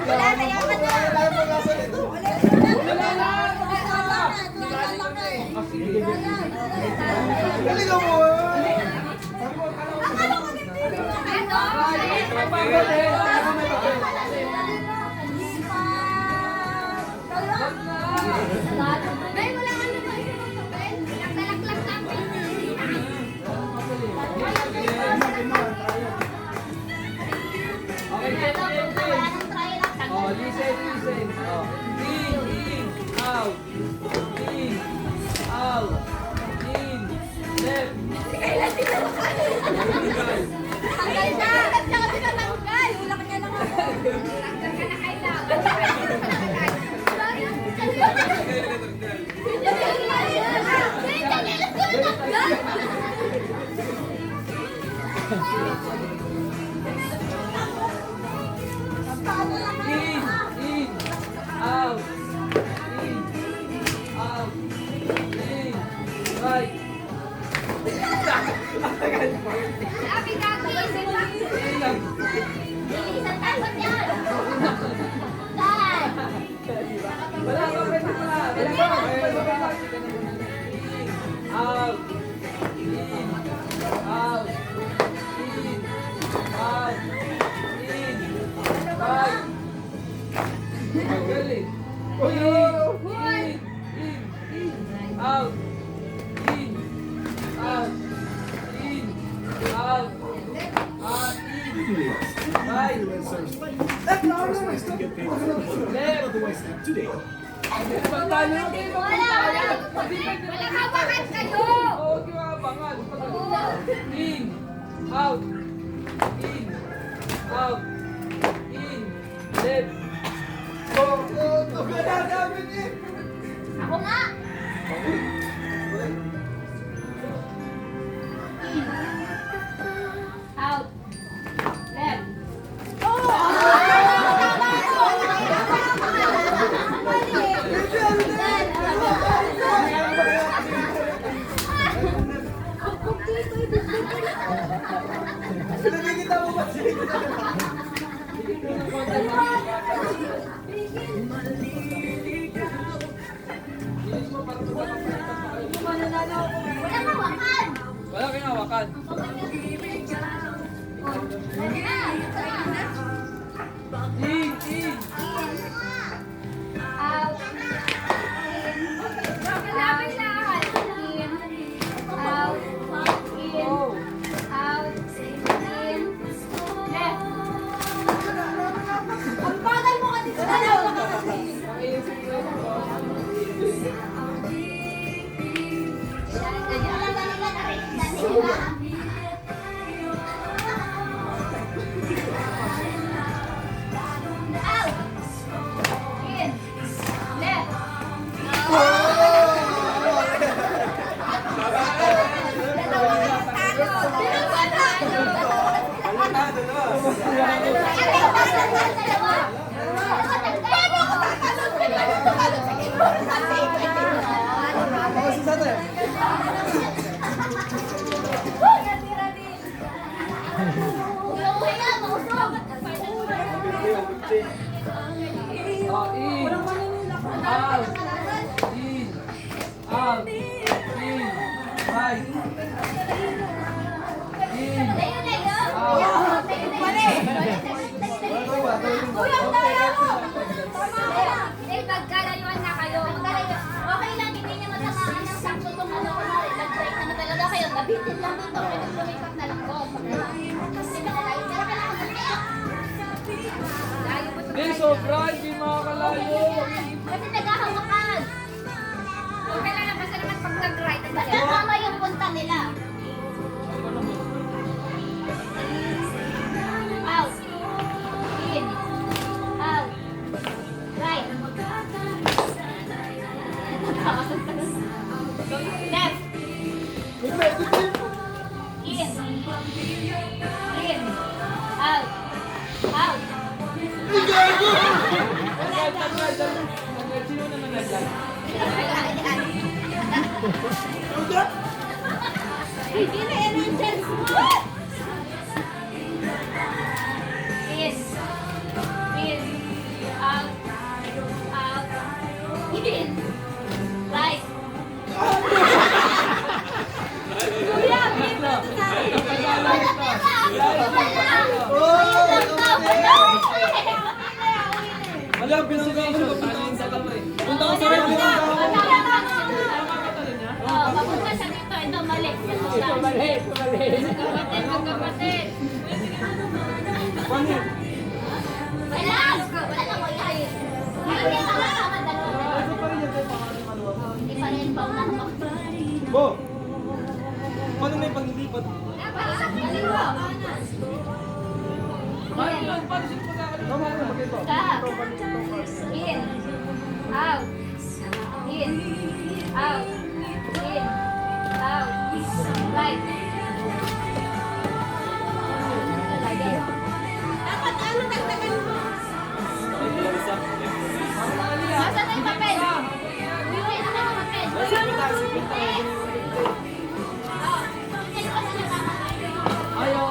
Wala na yaman na. Galingan mo! May wala ka na ba? Naglalaklag lang. Oh, listen. Oh. In, out. In, out. In, left. Kailan tinatanggal? Tanggal na! Ba't siya ka tinatanggal? Wala ka niya lang ako. Tanggal ka na kailangan. In, out. In, out. In, right. Sabi kaki, bilisan takot yan. Dahil. Wala ka, pwede pa. Out. In, out. In, out. In, right. Magaling. In, out. In, out. In, out. In, right. Pagtalo. Walang hawakan kayo. Oo, kiwabangan. In, out. In, out. In, left. Ako nga. Out. Left. Pinagkikita mo ba siya? Walang hawakan. Wala kang hawakan. In. Out. Malapit lang. In. Out. In. Out. In. Left. Ang bagal mo kasi sa dalawa ka kasi. Out. In. Left. Ako si Sate. Oh, in. Out. In. Out. In. Right. In. Pagkalayuan na kayo. Okay lang, hindi niya matamaan ng sakto itong ano ko na nag-break na talaga kayo. Nabitin lang dito. Pwede lumipat na lang doon. Kasi malalayo. Pero kailangan mag-break. Layo mo ito. Hindi, sobra. Hindi makakalayo. Kasi naghahawakan. Kailangan basta naman pag nag-right. Basta tama yung punta nila. Out. In. Out. Right. Left. In. In. Out. Out. Sino naman naglag? Hindi na yan ang chance mo. In. In. Out. Out. In. Right. Kuya, in. Wala, pinag-uusap ko sa kamay. Punta ko sa rin. Papunta siya dito. Ito, mali. Magkapatid. Wala! Wala na mo yan. Hindi pa nga naman dalawa. Hindi pa rin pa ulan mo. Bo! Paano na yung paglilipat? Tama na, magkito. Stop. In. Out. In. Out. In. Out. Right. Dapat ano dagdagan mo? Nasaan na yung papel? Uy, nasaan yung papel? Ayaw.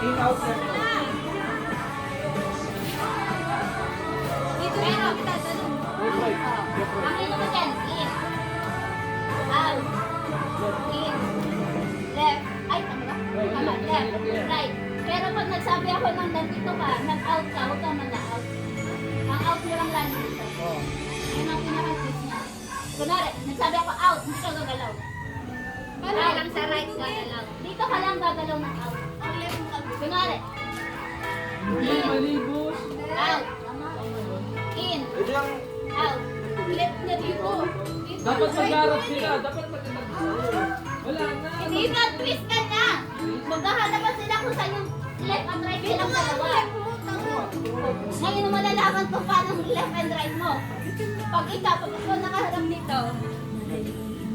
In-out na. Pero, ang ino mo dyan, in, out, in, left, ay, tama ba? Tama, left, right. Pero pag nagsabi ako ng nandito ka, nag-out ka, huwag kang mag-out. Ang out mo lang lalo dito. Yun ang pinaka-twist niya. Kunwari, nagsabi ako out, hindi ka gagalaw. Out. Lang sa right gagalaw. Dito ka lang gagalaw ng out. Kunwari, Malibos. out, in, Ito yung... out. Left niya dito. Dapat mag-arap sila. Dapat mag-arap. Wala na. Hindi na, twist ka na. Maghahanapan sila kung saan yung left and right silang dalawa. Ngayon mo malalaman kung paano ang left and right mo. Pag ikaw nakaharap dito,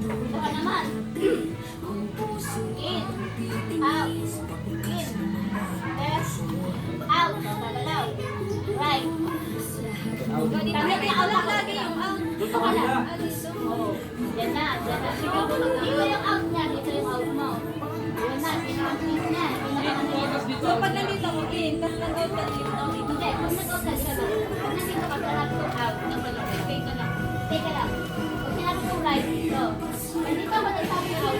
dito ka naman. In, out, in, left, out, gagalaw, right. Kami out lagi yung out. Dito ka na. Yan na, yan na. Dito yung out niya, dito yung out mo. Yan na, pinaka-twist niya. Dito. So, pag nandito mo in, tapos nag-out ka dito. Hindi, kung nag-out ka dito, pag nandito ka, sarap yung out. Stay ka lang. Stay ka lang. Pag sinabi kong right, dito. Nandito ka, nagsabi yung out.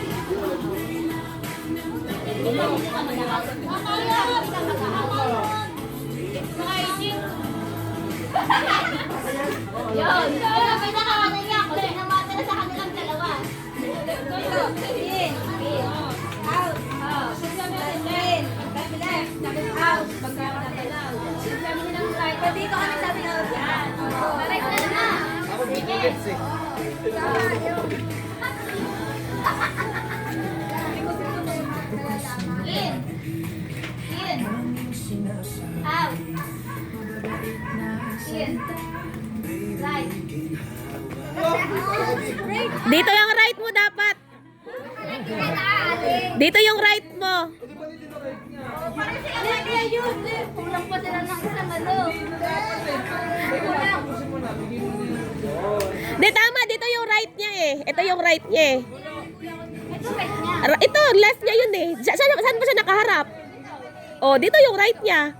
Hindi ka mag-out. Hindi ka mag-out. Mga isip. Yun. Yun ang pinakaano niya. Kung sinamata na sa kanilang dalawa. In, In. out, Out. in, tapos left, tapos out, magkakagalaw. Sabi nilang right. So, dito kami sabi na Yan. Right na na. Ako dito gets eh. In. In. Out. In. Right. Dito yung right mo dapat. Dito yung right mo. Kulang pa sila ng isang ano. Di tama, dito yung right niya eh. Ito yung right niya eh. Ito right niya. Ito, left niya yun eh. Saan ba siya nakaharap? Oh, dito yung right niya.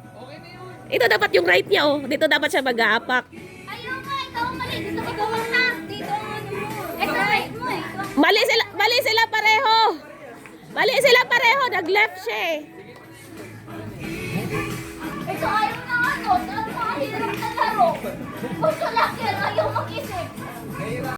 Ito dapat yung right niya oh. Dito dapat siya mag-aapak. Ayaw nga, ikaw ang mali. Dito ka gawa na. Dito ang ano mo. Ito right mo eh. Mali sila pareho. Mali sila pareho, nag-left siya eh. Ito ayaw na ano. Dahil mga hirap na laro. Gusto lang yan. Ayaw mag-isip.